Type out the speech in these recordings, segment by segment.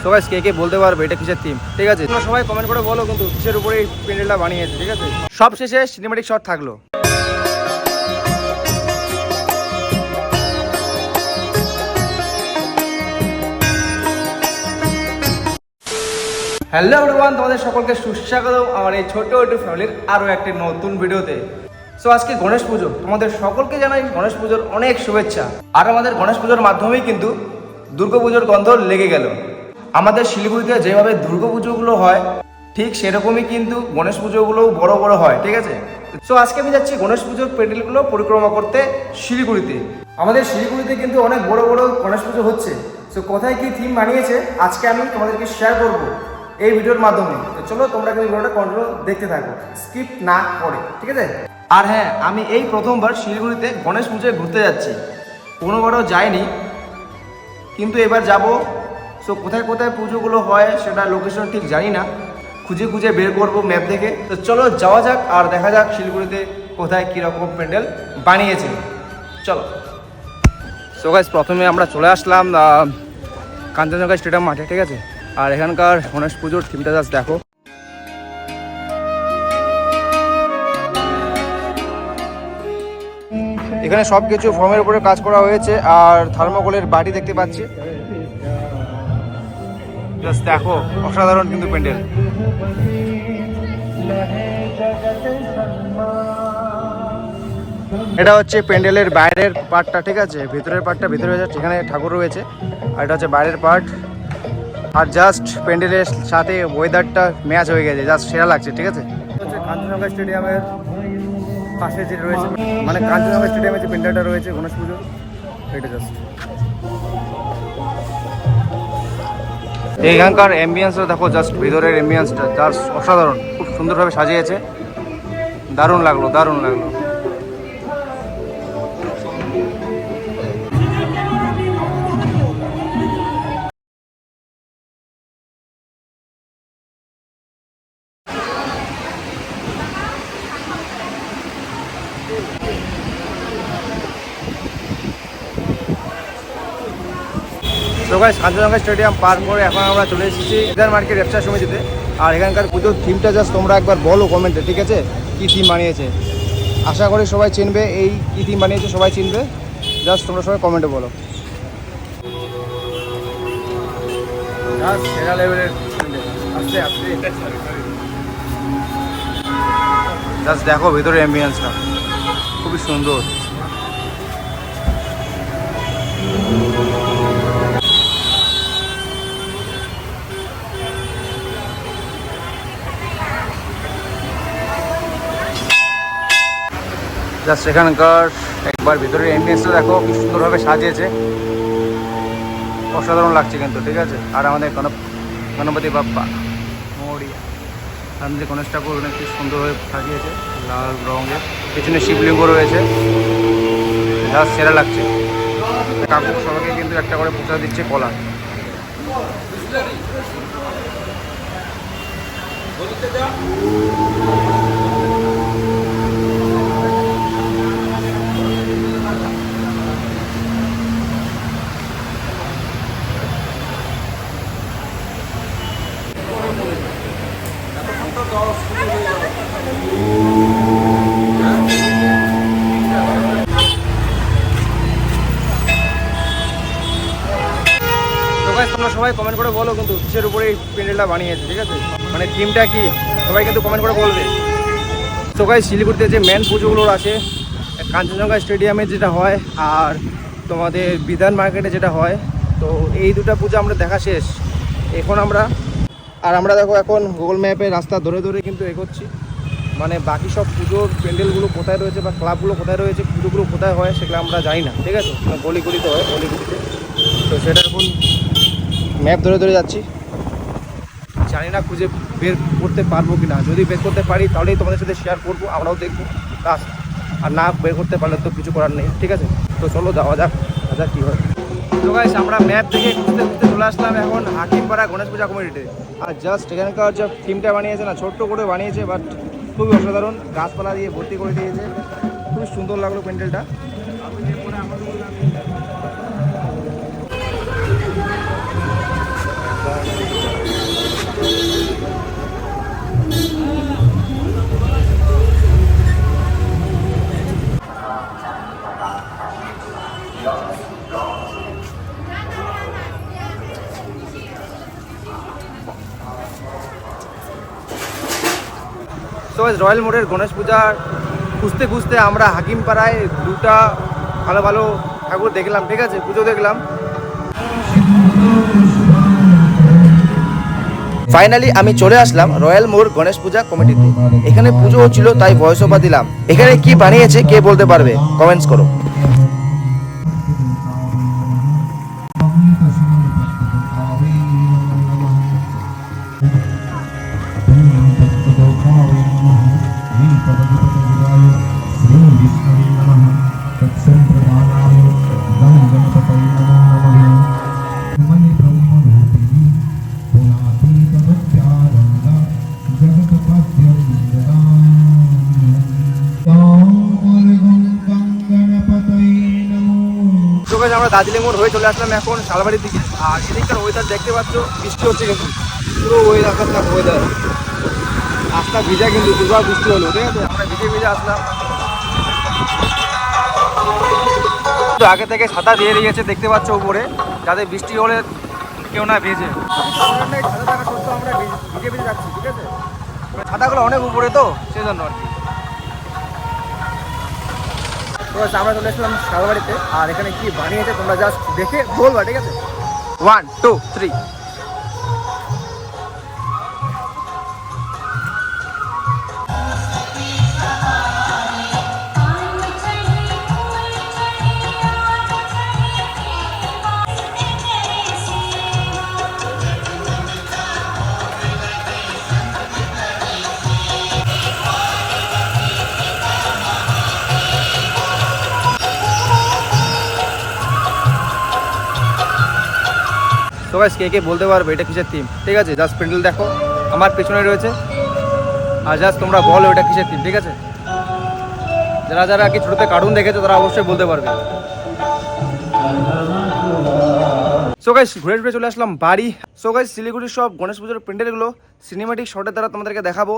তো গাইস কে কে বলতে পারবে এটা কিসের থিম, ঠিক আছে? তোমরা সবাই কমেন্ট করে বলো কিন্তু কিসের উপরে এই প্যান্ডেলটা বানিয়েছে, ঠিক আছে? সব শেষে সিনেম্যাটিক শট থাকলো। হ্যালো এভরিওয়ান, তোমাদের সকলকে সুস্বাগত আমার এই ছোট একটু ফ্যামিলির আরও একটি নতুন ভিডিওতে। সো আজকে গণেশ পুজো, তোমাদের সকলকে জানাই গণেশ পুজোর অনেক শুভেচ্ছা। আর আমাদের গণেশ পুজোর মাধ্যমেই কিন্তু দুর্গাপুজোর গন্ধ লেগে গেল। আমাদের শিলিগুড়িতে যেভাবে দুর্গাপুজোগুলো হয় ঠিক সেরকমই কিন্তু গণেশ পুজোগুলোও বড় বড় হয়, ঠিক আছে? সো আজকে আমি যাচ্ছি গণেশ পুজোর প্যান্ডেলগুলো পরিক্রমা করতে শিলিগুড়িতে। আমাদের শিলিগুড়িতে কিন্তু অনেক বড় বড় গণেশ পুজো হচ্ছে। সো কোথায় কি থিম বানিয়েছে আজকে আমি তোমাদেরকে শেয়ার করবো এই ভিডিওর মাধ্যমে। তো চলো তোমরা কিন্তু ভিডিওটা কন্টিনিউ দেখতে থাকো, স্কিপ না করে, ঠিক আছে? আর হ্যাঁ, আমি এই প্রথমবার শিলিগুড়িতে গণেশ পুজোয় ঘুরতে যাচ্ছি। কোনোবারও যাইনি, কিন্তু এবার যাব। সো কোথায় কোথায় পুজোগুলো হয় সেটা লোকেশন ঠিক জানি না, খুঁজে খুঁজে বের করবো ম্যাপ দেখে। তো চলো যাওয়া যাক আর দেখা যাক শিলিগুড়িতে কোথায় কীরকম প্যান্ডেল বানিয়েছে। চলো। সো গাইস প্রথমে আমরা চলে আসলাম কাঞ্চনজঙ্ঘা স্টেডিয়াম মাঠে, ঠিক আছে? আর এখানকার গণেশ পুজোর থিমটা জাস্ট দেখো। এখানে সব কিছু ফর্মের উপরে কাজ করা হয়েছে আর থার্মোকলের বাটি দেখতে পাচ্ছি। জাস্ট দেখো, অসাধারণ কিন্তু প্যান্ডেল। এটা হচ্ছে প্যান্ডেলের বাইরের পার্টটা, ঠিক আছে? ভেতরের পার্টটা ভেতরে হয়ে যাচ্ছে, এখানে ঠাকুর রয়েছে। আর এটা হচ্ছে বাইরের পার্ট। আর জাস্ট প্যান্ডেলের সাথে ওয়েদারটা ম্যাচ হয়ে গেছে, জাস্ট সেরা লাগছে, ঠিক আছে? হচ্ছে কাঞ্চনজঙ্ঘা স্টেডিয়ামের পাশে যে রয়েছে, মানে কাঞ্চনজঙ্ঘা স্টেডিয়ামে যে প্যান্ডেলটা রয়েছে গণেশ পুজো, এটা জাস্ট এখানকার অ্যাম্বিয়েন্সটা দেখো, জাস্ট ভিতরের অ্যাম্বিয়েন্সটা জাস্ট অসাধারণ, খুব সুন্দরভাবে সাজিয়েছে। দারুণ লাগলো, দারুণ লাগলো। তো গাইস কাঞ্চনজঙ্ঘা স্টেডিয়াম পার করে এখন আমরা চলে এসেছি ইদার মার্কেট ব্যবসা সমিতিতে। আর এখানকার পুজোর থিমটা জাস্ট তোমরা একবার বলো কমেন্টে, ঠিক আছে? কী থিম বানিয়েছে, আশা করি সবাই চিনবে। এই কী থিম বানিয়েছে সবাই চিনবে, জাস্ট তোমরা সবাই কমেন্টে বলো। সেরা লেভেলের আস্তে আস্তে জাস্ট দেখো ভিতরে অ্যাম্বিয়েন্সটা খুবই সুন্দর। জাস্ট এখানকার একবার ভিতরের অ্যাম্বিয়েন্সটা দেখো কি সুন্দরভাবে সাজিয়েছে, অসাধারণ লাগছে কিন্তু, ঠিক আছে? আর আমাদের গণপতি বাপ্পা মরিয়া, আমাদের গণেশ ঠাকুর অনেক সুন্দরভাবে সাজিয়েছে লাল রঙের, পেছনে শিবলিঙ্গ রয়েছে, জাস্ট সেরা লাগছে। কাকু সবাইকে কিন্তু একটা করে প্রসাদ দিচ্ছে কলা। তোমরা সবাই কমেন্ট করে বলো কিন্তু কিসের উপরে এই প্যান্ডেলটা বানিয়েছে, ঠিক আছে? মানে থিমটা কি সবাই কিন্তু কমেন্ট করে বলবে। তো গাইস শিলিগুড়িতে যে মেন পুজোগুলো আছে, কাঞ্চনজঙ্ঘা স্টেডিয়ামে যেটা হয় আর তোমাদের বিধান মার্কেটে যেটা হয়, তো এই দুটো পুজো আমরা দেখা শেষ। এখন আমরা দেখো এখন গুগল ম্যাপে রাস্তা ধরে ধরে কিন্তু এগোচ্ছি। মানে বাকি সব পুজোর প্যান্ডেলগুলো কোথায় রয়েছে বা ক্লাবগুলো কোথায় রয়েছে, পুজোগুলো কোথায় হয় সেগুলো আমরা জানি না, ঠিক আছে? গলিগুলিতে হয়, গলিগুলিতে। তো সেটা এখন ম্যাপ ধরে ধরে যাচ্ছি, জানি না খুঁজে বের করতে পারবো কি না। যদি বের করতে পারি তাহলেই তোমাদের সাথে শেয়ার করবো, আমরাও দেখবো। আর না বের করতে পারলে তো কিছু করার নেই, ঠিক আছে? তো চলো যাওয়া যাক, দেখা কী হয়। তো গাইস আমরা ম্যাপ থেকে খুঁজতে খুঁজতে চলে আসলাম এখন হাকিমপাড়া গণেশ পূজা কমিটিতে। আর জাস্ট এখানকার যে থিমটা বানিয়েছে না, ছোট্ট করে বানিয়েছে, বাট খুবই অসাধারণ, গাছপালা দিয়ে ভর্তি করে দিয়েছে, খুবই সুন্দর লাগলো প্যান্ডেলটা। রয়্যাল মোড়ের গণেশ পূজা খুঁজতে খুঁজতে আমরা হাকিমপাড়ায় দুটা ভালো ভালো ঠাকুর দেখলাম, ঠিক আছে, পুজো দেখলাম। ফাইনালি আমি চলে আসলাম রয়্যাল মোড় গণেশ পূজা কমিটিতে। এখানে পুজো হচ্ছিল, তাই ভয়েস ওভার দিলাম। এখানে কি বানিয়েছে কে বলতে পারবে? কমেন্টস করো। আমরা দার্জিলিং মোড় হয়ে চলে আসলাম এখন শালবাড়ির দিকে। আর এদিককার ওয়েদার দেখতে পাচ্ছ, বৃষ্টি হচ্ছে কিন্তু পুরো ওয়েদার রাস্তা ভিজা, কিন্তু দুবার বৃষ্টি হলো, ঠিক আছে। আমরা ভিজে আসলাম, তো আগে থেকে ছাতা দিয়ে দিয়েছে দেখতে পাচ্ছ উপরে, যাতে বৃষ্টি হলে কেউ না ভেজে। ছাতা থাকা সত্ত্বেও আমরা ভিজে যাচ্ছি, ঠিক আছে। ছাতাগুলো অনেক উপরে তো সেজন্য আর কি। আমরা চলে এসেছিলাম শালবাড়িতে, আর এখানে কি বানিয়েছে তোমরা জাস্ট দেখে বলবা, ঠিক আছে। 1 2 3। তো গাইস কে বলতে পারবে এটা কিসের থিম, ঠিক আছে। জাস্ট প্যান্ডেল দেখো আমার পেছনে রয়েছে, আর জাস্ট তোমরা বলো এটা কিসের থিম, ঠিক আছে। যারা যারা কি ছোটোতে কার্টুন দেখেছো তারা অবশ্যই বলতে পারবে। সো গাইস ঘুরে চলে আসলাম বাড়ি। সো গাইস শিলিগুড়ির সব গণেশ পুজোর প্যান্ডেলগুলো সিনেমাটিক শটের দ্বারা তোমাদেরকে দেখাবো।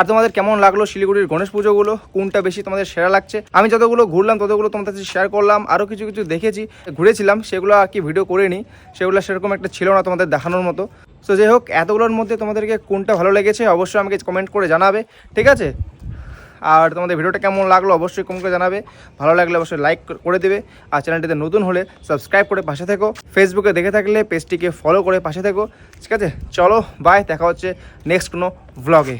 আর তোমাদের কেমন লাগলো শিলিগুড়ির গণেশ পুজোগুলো, কোনটা বেশি তোমাদের সেরা লাগছে? আমি যতগুলো ঘুরলাম ততগুলো তোমাদের সাথে শেয়ার করলাম। আরও কিছু কিছু দেখেছি, ঘুরেছিলাম, সেগুলো আর কি ভিডিও করে নিই, সেগুলো সেরকম একটা ছিল না তোমাদের দেখানোর মতো। সো যাই হোক, এতগুলোর মধ্যে তোমাদেরকে কোনটা ভালো লেগেছে অবশ্যই আমাকে কমেন্ট করে জানাবে, ঠিক আছে। আর তোমাদের ভিডিওটা কেমন লাগলো অবশ্যই কমেন্ট করে জানাবে। ভালো লাগলে অবশ্যই লাইক করে দেবে, আর চ্যানেলটিতে নতুন হলে সাবস্ক্রাইব করে পাশে থেকো। ফেসবুকে দেখে থাকলে পেজটিকে ফলো করে পাশে থেকো, ঠিক আছে। চলো বাই, দেখা হচ্ছে নেক্সট কোনো ব্লগে।